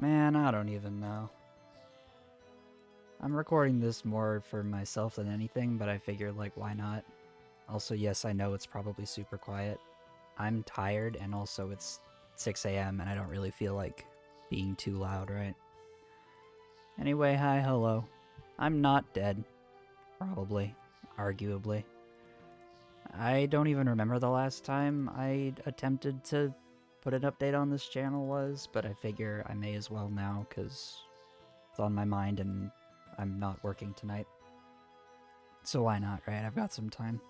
Man, I don't even know. I'm recording this more for myself than anything, but I figured, like, why not? Also, yes, I know it's probably super quiet. I'm tired, and also it's 6 a.m., and I don't really feel like being too loud, right? Anyway, hi, hello. I'm not dead. Probably. Arguably. I don't even remember the last time I attempted to put an update on this channel was, but I figure I may as well now, because it's on my mind and I'm not working tonight. So why not, right? I've got some time.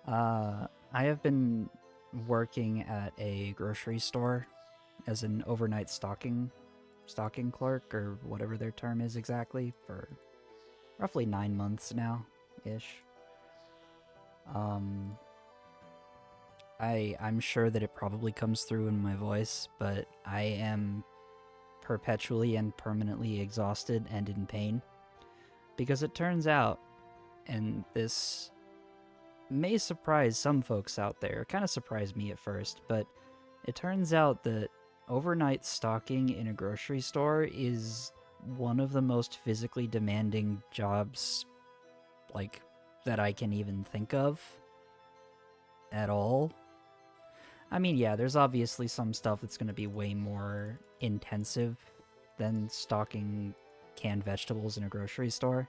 I have been working at a grocery store as an overnight stocking clerk, or whatever their term is exactly, for roughly 9 months now, ish. I'm sure that it probably comes through in my voice, but I am perpetually and permanently exhausted and in pain. Because it turns out, and this may surprise some folks out there, it kind of surprised me at first, but it turns out that overnight stocking in a grocery store is one of the most physically demanding jobs, like, that I can even think of at all. I mean, yeah, there's obviously some stuff that's going to be way more intensive than stocking canned vegetables in a grocery store,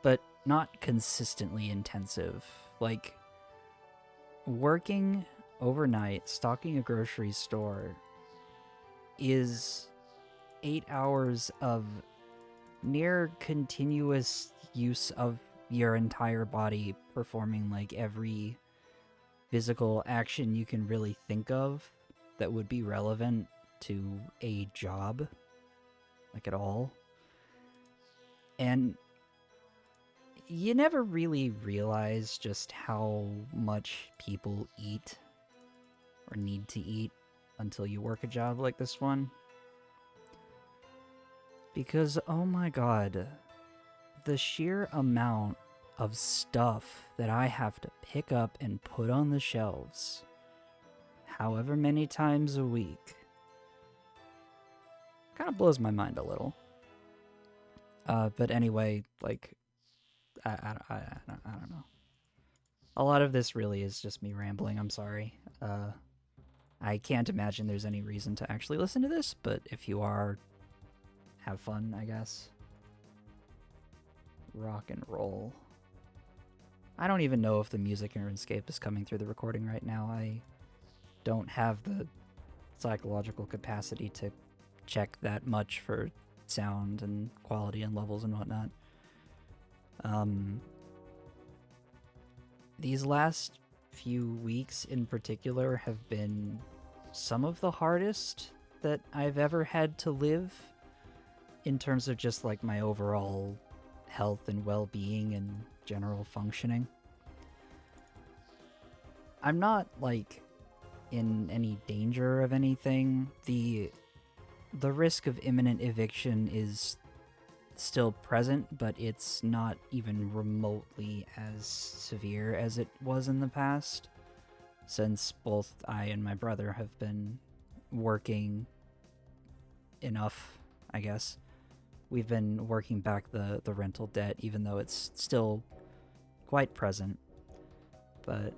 but not consistently intensive. Like, working overnight, stocking a grocery store is 8 hours of near continuous use of your entire body, performing like every physical action you can really think of that would be relevant to a job, like at all. And you never really realize just how much people eat or need to eat until you work a job like this one. Because, oh my god, the sheer amount of stuff that I have to pick up and put on the shelves, however many times a week, kind of blows my mind a little. But anyway, like, I don't know. A lot of this really is just me rambling. I'm sorry. I can't imagine there's any reason to actually listen to this, but if you are, have fun, I guess. Rock and roll. I don't even know if the music in RuneScape is coming through the recording right now. I don't have the psychological capacity to check that much for sound and quality and levels and whatnot. These last few weeks in particular have been some of the hardest that I've ever had to live in terms of just like my overall health and well-being and general functioning. I'm not like in any danger of anything. The risk of imminent eviction is still present, but it's not even remotely as severe as it was in the past, since both I and my brother have been working enough, I guess. We've been working back the rental debt, even though it's still quite present. But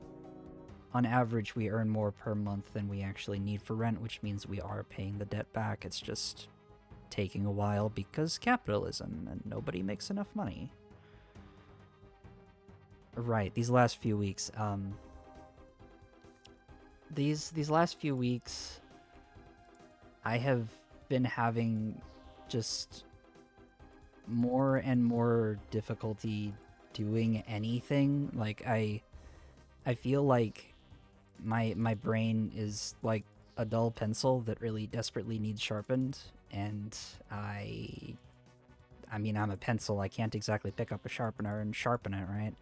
on average, we earn more per month than we actually need for rent, which means we are paying the debt back. It's just taking a while because capitalism, and nobody makes enough money. Right, these last few weeks, these last few weeks, I have been having just more and more difficulty doing anything. Like, I feel like my brain is like a dull pencil that really desperately needs sharpened, and I mean, I'm a pencil. I can't exactly pick up a sharpener and sharpen it, right?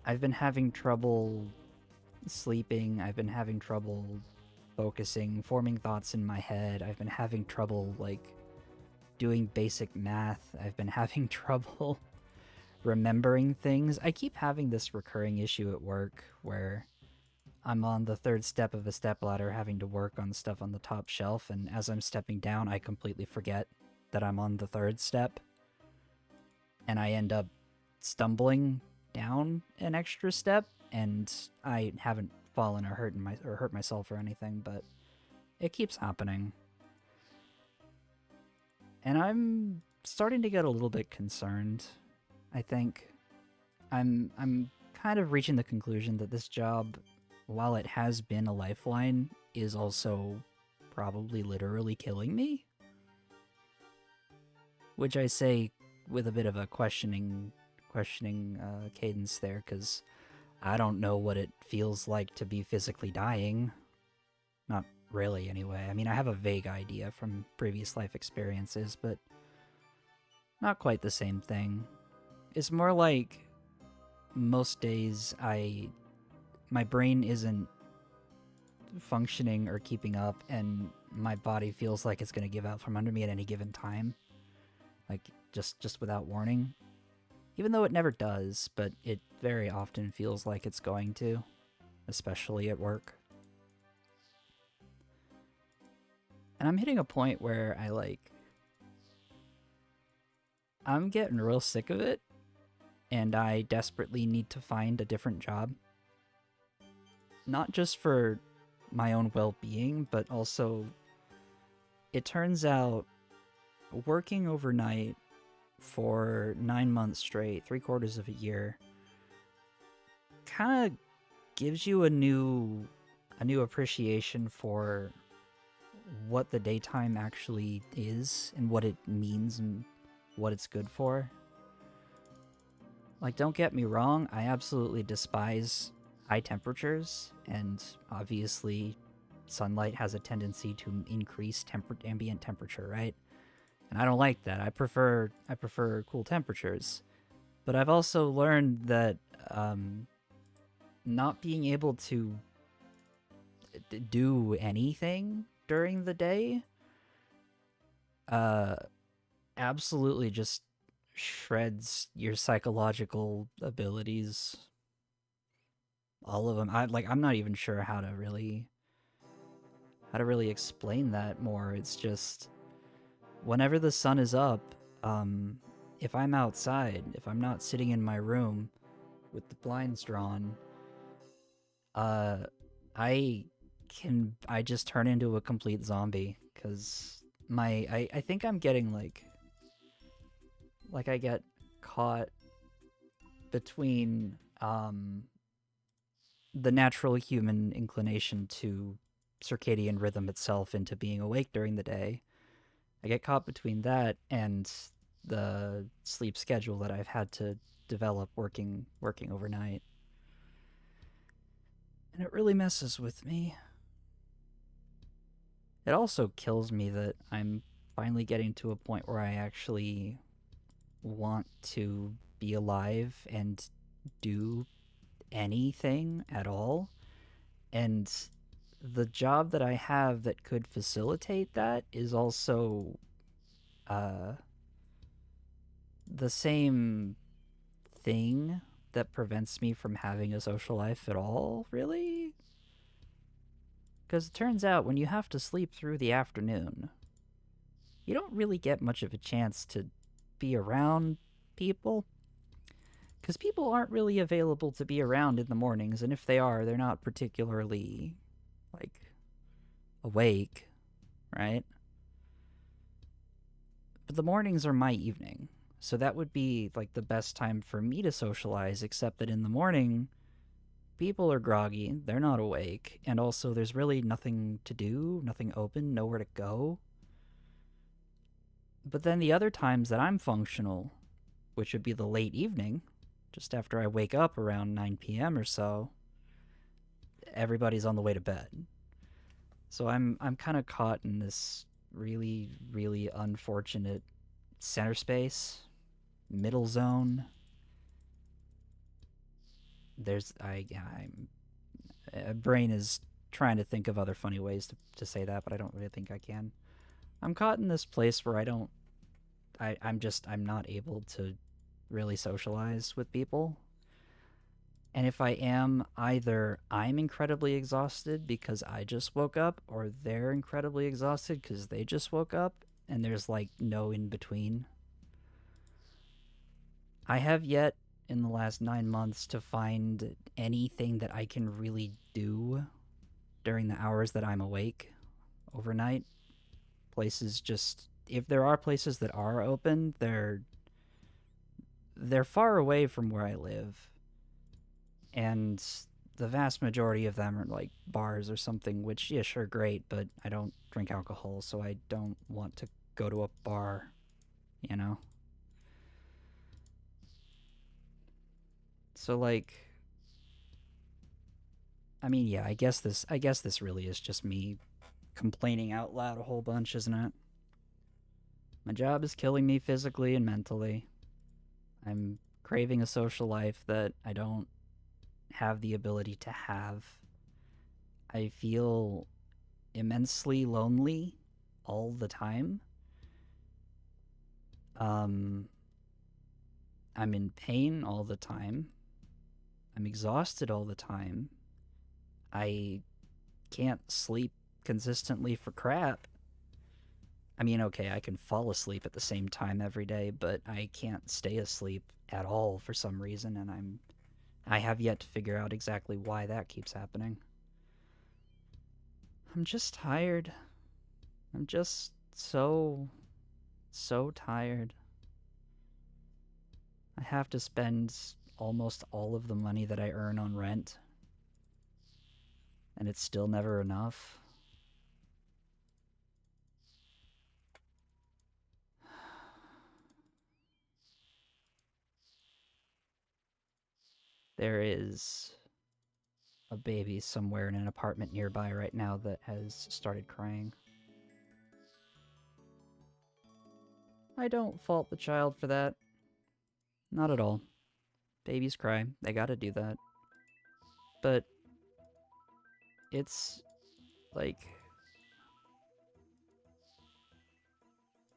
I've been having trouble sleeping. I've been having trouble focusing, forming thoughts in my head. I've been having trouble, like, doing basic math. I've been having trouble remembering things. I keep having this recurring issue at work where I'm on the third step of a stepladder having to work on stuff on the top shelf, and as I'm stepping down, I completely forget that I'm on the third step, and I end up stumbling down an extra step, and I haven't fallen or hurt myself or anything, but it keeps happening. And I'm starting to get a little bit concerned. I think I'm kind of reaching the conclusion that this job, while it has been a lifeline, is also probably literally killing me. Which I say with a bit of a questioning cadence there, because I don't know what it feels like to be physically dying. Not really, anyway. I mean, I have a vague idea from previous life experiences, but not quite the same thing. It's more like most days my brain isn't functioning or keeping up, and my body feels like it's going to give out from under me at any given time. Like, just without warning. Even though it never does, but it very often feels like it's going to, especially at work. And I'm hitting a point where I'm getting real sick of it, and I desperately need to find a different job. Not just for my own well-being, but also, it turns out working overnight for 9 months straight, 3/4 of a year, kind of gives you a new appreciation for what the daytime actually is and what it means and what it's good for. Like, don't get me wrong, I absolutely despise high temperatures, and obviously sunlight has a tendency to increase ambient temperature, right? And I don't like that. I prefer cool temperatures. But I've also learned that not being able to do anything during the day absolutely just shreds your psychological abilities. All of them. I'm not even sure how to really explain that more. It's just whenever the sun is up, if I'm outside, if I'm not sitting in my room with the blinds drawn, I just turn into a complete zombie, because I think I'm getting like I get caught between the natural human inclination to circadian rhythm itself into being awake during the day. I get caught between that and the sleep schedule that I've had to develop working overnight. And it really messes with me. It also kills me that I'm finally getting to a point where I actually want to be alive and do anything at all. And the job that I have that could facilitate that is also the same thing that prevents me from having a social life at all, really. Because it turns out when you have to sleep through the afternoon, you don't really get much of a chance to be around people. Because people aren't really available to be around in the mornings, and if they are, they're not particularly, awake, right? But the mornings are my evening, so that would be, the best time for me to socialize, except that in the morning, people are groggy, they're not awake, and also there's really nothing to do, nothing open, nowhere to go. But then the other times that I'm functional, which would be the late evening, just after I wake up around 9 p.m. or so, everybody's on the way to bed. So I'm kind of caught in this really, really unfortunate center space, middle zone. Brain is trying to think of other funny ways to say that, but I don't really think I can. I'm caught in this place where I'm not able to really socialize with people. And if I am, either I'm incredibly exhausted because I just woke up, or they're incredibly exhausted because they just woke up, and there's like no in between. I have yet in the last 9 months to find anything that I can really do during the hours that I'm awake overnight. Places just, if there are places that are open, they're far away from where I live. And the vast majority of them are like bars or something, which, yeah, sure, great, but I don't drink alcohol, so I don't want to go to a bar, you know? So like, I mean, yeah, I guess this really is just me complaining out loud a whole bunch, isn't it? My job is killing me physically and mentally. I'm craving a social life that I don't have the ability to have. I feel immensely lonely all the time. Um, I'm in pain all the time. I'm exhausted all the time. I can't sleep consistently for crap. I mean, okay, I can fall asleep at the same time every day, but I can't stay asleep at all for some reason, and I have yet to figure out exactly why that keeps happening. I'm just tired. I'm just so tired. I have to spend almost all of the money that I earn on rent, and it's still never enough. There is a baby somewhere in an apartment nearby right now that has started crying. I don't fault the child for that. Not at all. Babies cry. They gotta do that. But it's like,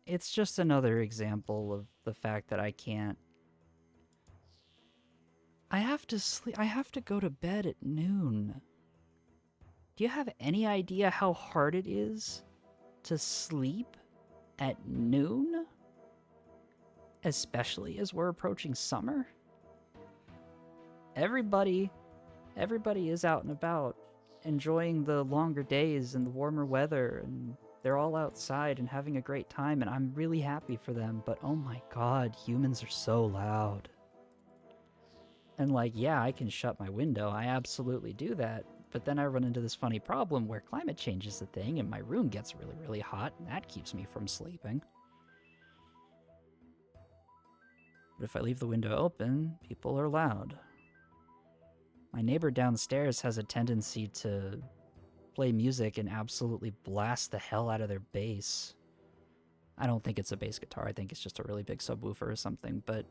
it's just another example of the fact that I can't. I have to sleep. I have to go to bed at noon. Do you have any idea how hard it is to sleep at noon? Especially as we're approaching summer? Everybody everybody is out and about enjoying the longer days and the warmer weather, and they're all outside and having a great time, and I'm really happy for them, but oh my god, humans are so loud. And like, yeah, I can shut my window, I absolutely do that, but then I run into this funny problem where climate change is a thing and my room gets really, really hot, and that keeps me from sleeping. But if I leave the window open, people are loud. My neighbor downstairs has a tendency to play music and absolutely blast the hell out of their bass. I don't think it's a bass guitar, I think it's just a really big subwoofer or something, but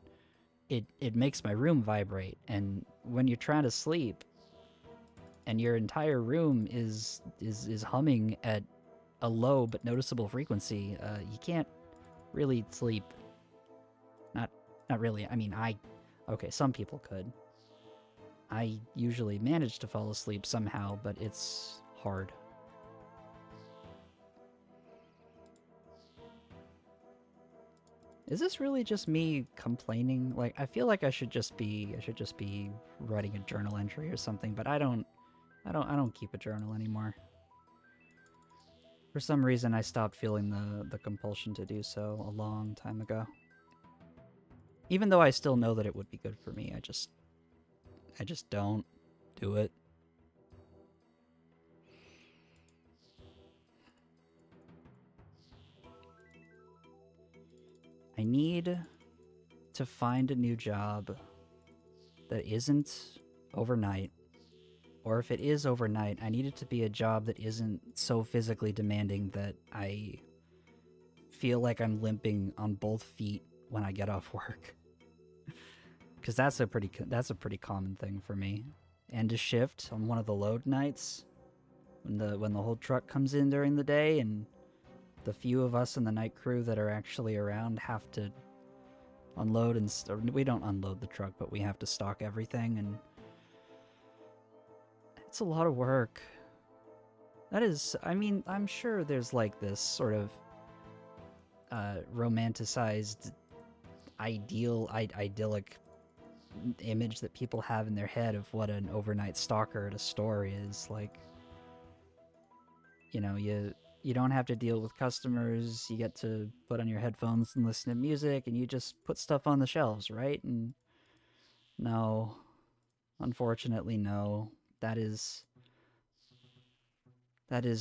it makes my room vibrate, and when you're trying to sleep and your entire room is humming at a low but noticeable frequency, you can't really sleep. Not not really. I mean, okay, some people could. I usually manage to fall asleep somehow, but it's hard. Is this really just me complaining? Like, I feel like I should just be writing a journal entry or something, but I don't keep a journal anymore. For some reason I stopped feeling the compulsion to do so a long time ago. Even though I still know that it would be good for me, I just don't do it. I need to find a new job that isn't overnight. Or if it is overnight, I need it to be a job that isn't so physically demanding that I feel like I'm limping on both feet when I get off work. Because that's a pretty common thing for me. And a shift on one of the load nights, when the whole truck comes in during the day, and the few of us in the night crew that are actually around have to unload, and we don't unload the truck, but we have to stock everything, and It's a lot of work. That is, I mean, I'm sure there's like this sort of romanticized idyllic image that people have in their head of what an overnight stalker at a store is. Like, you know, you don't have to deal with customers, you get to put on your headphones and listen to music, and you just put stuff on the shelves, right? And no, unfortunately, no. That is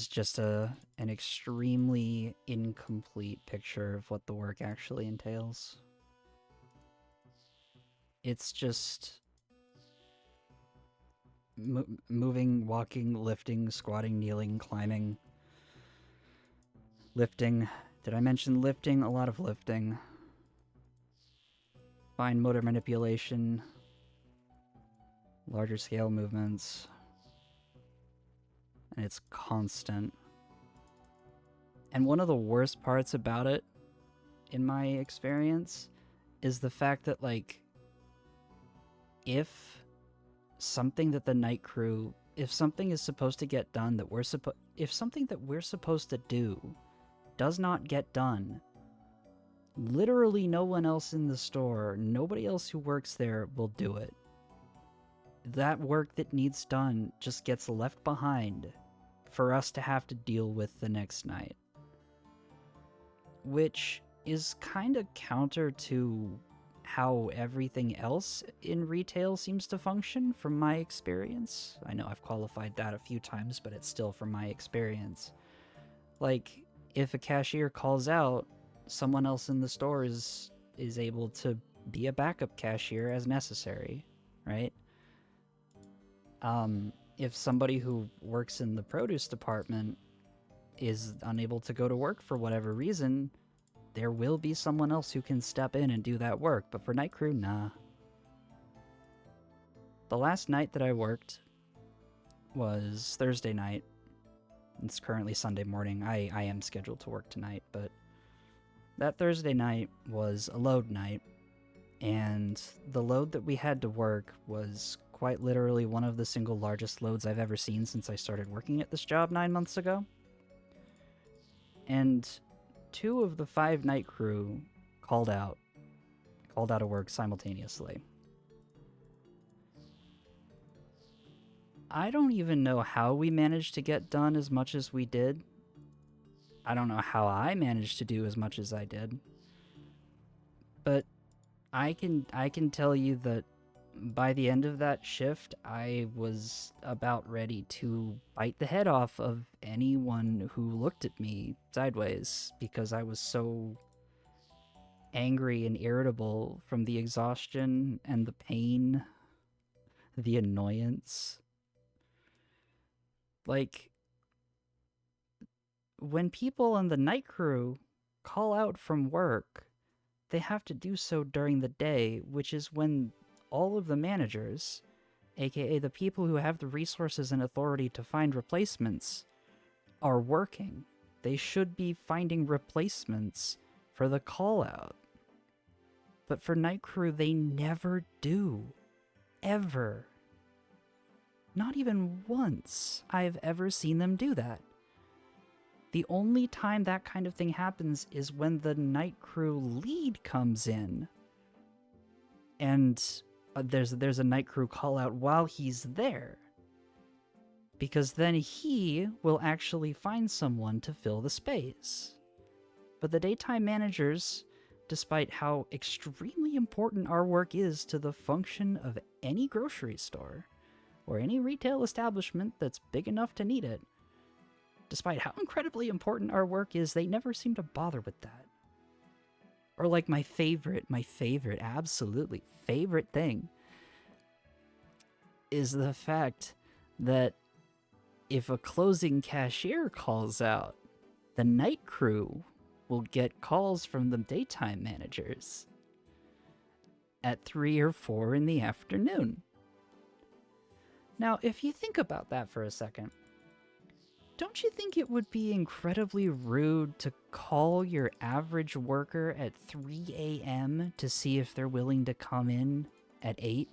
just an extremely incomplete picture of what the work actually entails. It's just moving, walking, lifting, squatting, kneeling, climbing, lifting. Did I mention lifting? A lot of lifting. Fine motor manipulation, larger scale movements, and it's constant. And one of the worst parts about it, in my experience, is the fact that, like, if something that the night crew, if something is supposed to get done that if something that we're supposed to do does not get done, literally no one else in the store, nobody else who works there will do it. That work that needs done just gets left behind for us to have to deal with the next night. Which is kind of counter to how everything else in retail seems to function from my experience. I know I've qualified that a few times, but it's still from my experience. Like, if a cashier calls out, someone else in the store is able to be a backup cashier as necessary, right? If somebody who works in the produce department is unable to go to work for whatever reason, there will be someone else who can step in and do that work, but for night crew, nah. The last night that I worked was Thursday night. It's currently Sunday morning. I am scheduled to work tonight, but that Thursday night was a load night, and the load that we had to work was quite literally one of the single largest loads I've ever seen since I started working at this job 9 months ago. And 2 of the 5 night crew called out of work simultaneously. I don't even know how we managed to get done as much as we did. I don't know how I managed to do as much as I did. But I can tell you that by the end of that shift, I was about ready to bite the head off of anyone who looked at me sideways, because I was so angry and irritable from the exhaustion and the pain, the annoyance. Like, when people on the night crew call out from work, they have to do so during the day, which is when all of the managers, aka the people who have the resources and authority to find replacements, are working. They should be finding replacements for the call out. But for night crew, they never do. Ever. Not even once I've ever seen them do that. The only time that kind of thing happens is when the night crew lead comes in, and there's a night crew call out while he's there, because then he will actually find someone to fill the space. But the daytime managers, despite how extremely important our work is to the function of any grocery store or any retail establishment that's big enough to need it, despite how incredibly important our work is, they never seem to bother with that. Or like my favorite, absolutely favorite thing is the fact that if a closing cashier calls out, the night crew will get calls from the daytime managers at 3 or 4 in the afternoon. Now, if you think about that for a second, don't you think it would be incredibly rude to call your average worker at 3 a.m. to see if they're willing to come in at 8?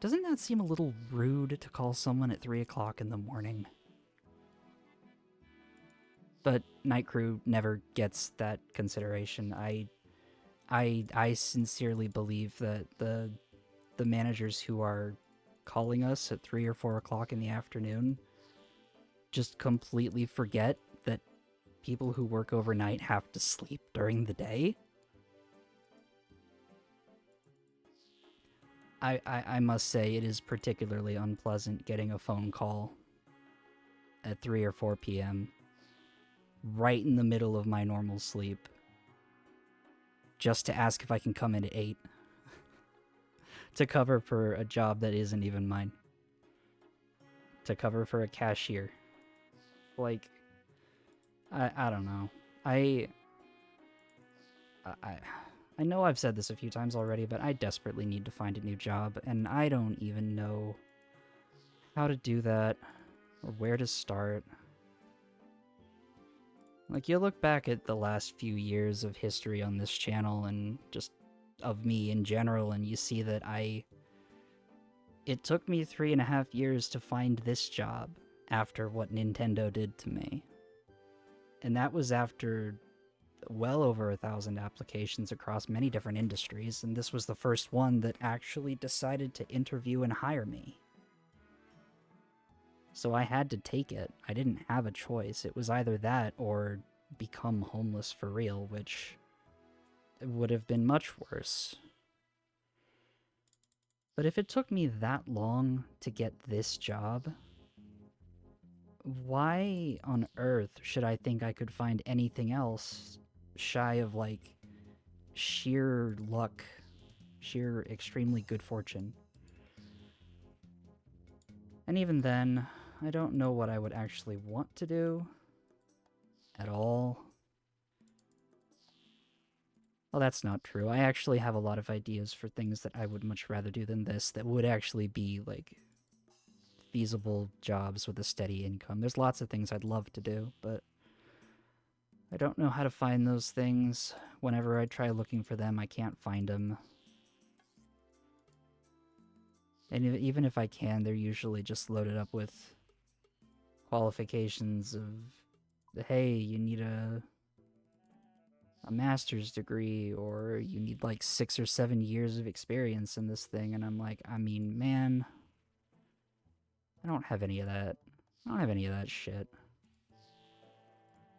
Doesn't that seem a little rude to call someone at 3 o'clock in the morning? But night crew never gets that consideration. I sincerely believe that the managers who are calling us at 3 or 4 o'clock in the afternoon just completely forget that people who work overnight have to sleep during the day. I must say it is particularly unpleasant getting a phone call at 3 or 4 p.m. right in the middle of my normal sleep just to ask if I can come in at 8 to cover for a job that isn't even mine. To cover for a cashier. Like, I don't know. I know I've said this a few times already, but I desperately need to find a new job, and I don't even know how to do that or where to start. Like, you look back at the last few years of history on this channel and just of me in general, and you see that it took me 3.5 years to find this job after what Nintendo did to me. And that was after well over 1,000 applications across many different industries, and this was the first one that actually decided to interview and hire me. So I had to take it. I didn't have a choice. It was either that or become homeless for real, which would have been much worse. But if it took me that long to get this job, why on earth should I think I could find anything else shy of, like, sheer luck, sheer extremely good fortune? And even then, I don't know what I would actually want to do at all. Well, that's not true. I actually have a lot of ideas for things that I would much rather do than this that would actually be, like, feasible jobs with a steady income. There's lots of things I'd love to do, but I don't know how to find those things. Whenever I try looking for them, I can't find them. And even if I can, they're usually just loaded up with qualifications of, hey, you need a master's degree, or you need like 6 or 7 years of experience in this thing, and I'm like, I mean, man, I don't have any of that. I don't have any of that shit.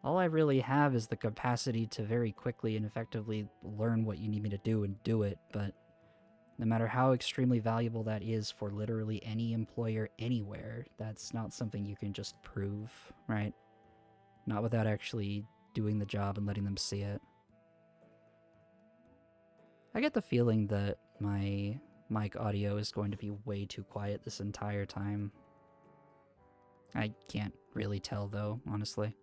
All I really have is the capacity to very quickly and effectively learn what you need me to do and do it, but no matter how extremely valuable that is for literally any employer anywhere, that's not something you can just prove, right? Not without actually doing the job and letting them see it. I get the feeling that my mic audio is going to be way too quiet this entire time. I can't really tell though, honestly.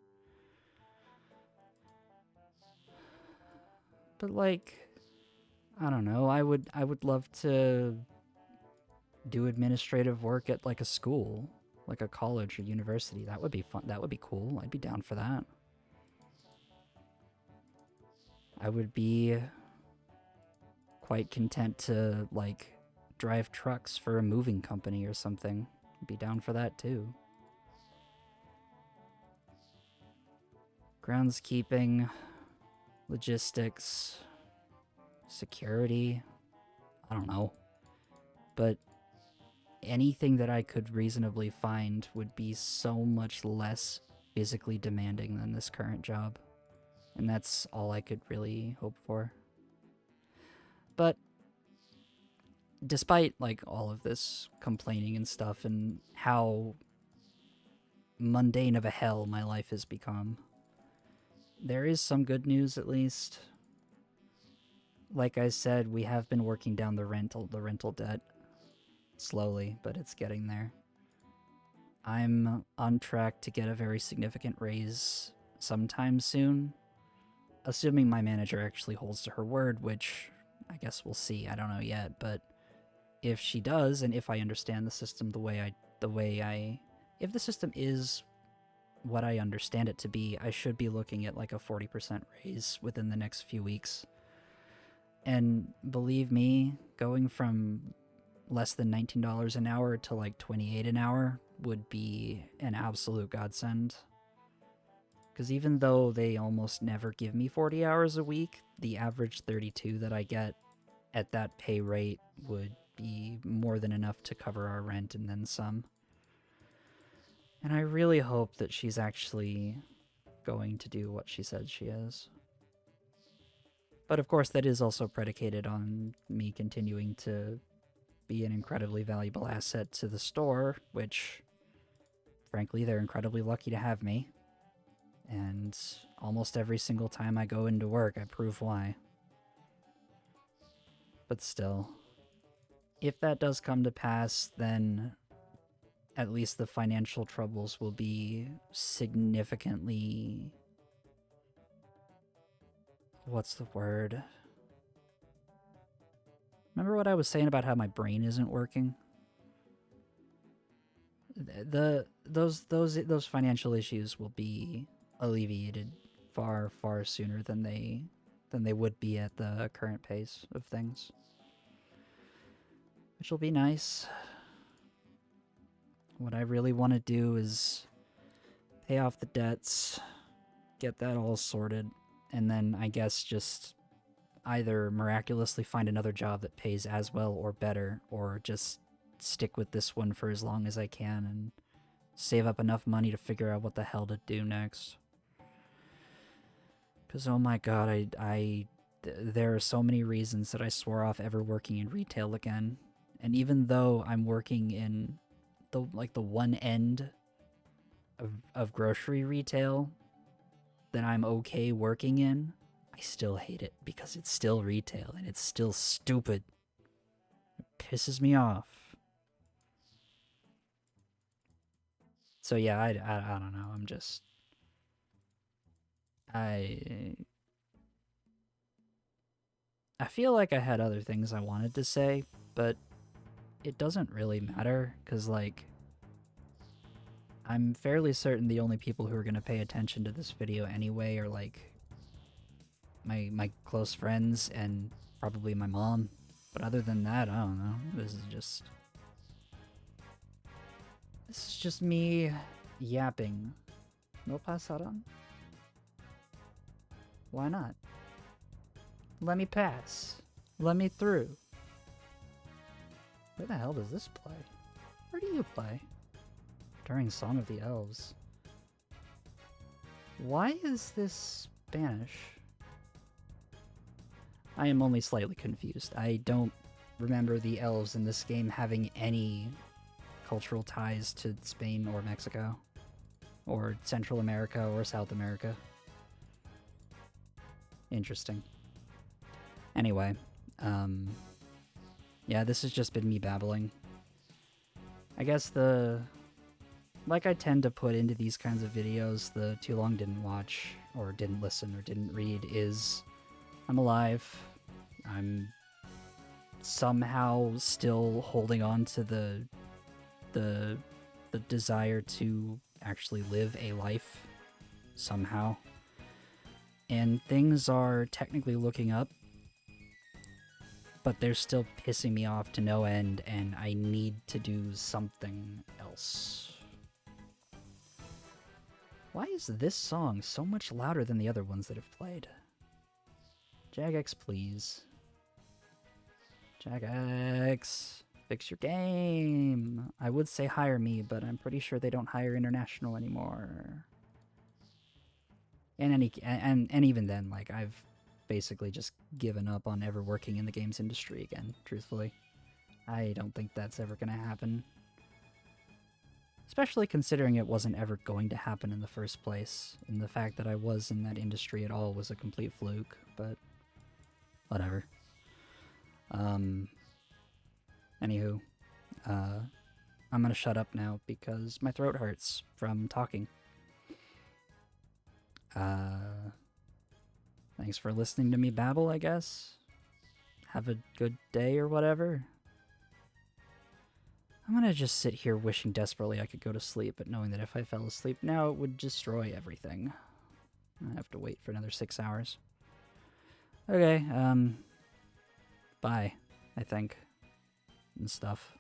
But like, I don't know, I would love to do administrative work at like a school, like a college or university. That would be fun. That would be cool. I'd be down for that. I would be quite content to, like, drive trucks for a moving company or something. I'd be down for that too. Groundskeeping, logistics, security, I don't know. But anything that I could reasonably find would be so much less physically demanding than this current job. And that's all I could really hope for. But despite, like, all of this complaining and stuff and how mundane of a hell my life has become, there is some good news at least. Like I said, we have been working down the rental debt. Slowly, but it's getting there. I'm on track to get a very significant raise sometime soon, assuming my manager actually holds to her word, which I guess we'll see. I don't know yet, but if she does, and if I understand the system if the system is what I understand it to be, I should be looking at like a 40% raise within the next few weeks. And believe me, going from less than $19 an hour to like $28 an hour would be an absolute godsend. Because even though they almost never give me 40 hours a week, the average 32 that I get at that pay rate would be more than enough to cover our rent and then some. And I really hope that she's actually going to do what she said she is. But of course, that is also predicated on me continuing to be an incredibly valuable asset to the store, which, frankly, they're incredibly lucky to have me. And almost every single time I go into work, I prove why. But still, if that does come to pass, then at least the financial troubles will be significantly... What's the word? Remember what I was saying about how my brain isn't working? Those financial issues will be alleviated far sooner than they would be at the current pace of things, which will be nice. What I really want to do is pay off the debts, get that all sorted, and then I guess just either miraculously find another job that pays as well or better, or just stick with this one for as long as I can and save up enough money to figure out what the hell to do next. Because, oh my god, there are so many reasons that I swore off ever working in retail again. And even though I'm working in the one end of grocery retail that I'm okay working in, I still hate it because it's still retail and it's still stupid. It pisses me off. So yeah, I don't know. I'm just... I feel like I had other things I wanted to say, but it doesn't really matter, because, like, I'm fairly certain the only people who are going to pay attention to this video anyway are, like, my close friends and probably my mom. But other than that, I don't know. This is just me yapping. No pasaran? Why not? Let me pass. Let me through. Where the hell does this play? Where do you play? During Song of the Elves. Why is this Spanish? I am only slightly confused. I don't remember the elves in this game having any cultural ties to Spain or Mexico, or Central America or South America. Interesting. Anyway, yeah, this has just been me babbling. I guess like I tend to put into these kinds of videos, the too long didn't watch, or didn't listen, or didn't read is, I'm alive. I'm somehow still holding on to the desire to actually live a life, somehow. And things are technically looking up, but they're still pissing me off to no end, and I need to do something else. Why is this song so much louder than the other ones that have played? Jagex, please. Jagex, fix your game. I would say hire me, but I'm pretty sure they don't hire international anymore. And even then, like, I've basically just given up on ever working in the games industry again, truthfully. I don't think that's ever gonna happen. Especially considering it wasn't ever going to happen in the first place, and the fact that I was in that industry at all was a complete fluke, but whatever. Anywho, I'm gonna shut up now because my throat hurts from talking. Thanks for listening to me babble, I guess. Have a good day or whatever. I'm gonna just sit here wishing desperately I could go to sleep, but knowing that if I fell asleep now, it would destroy everything. I have to wait for another 6 hours. Okay, bye, I think. and stuff.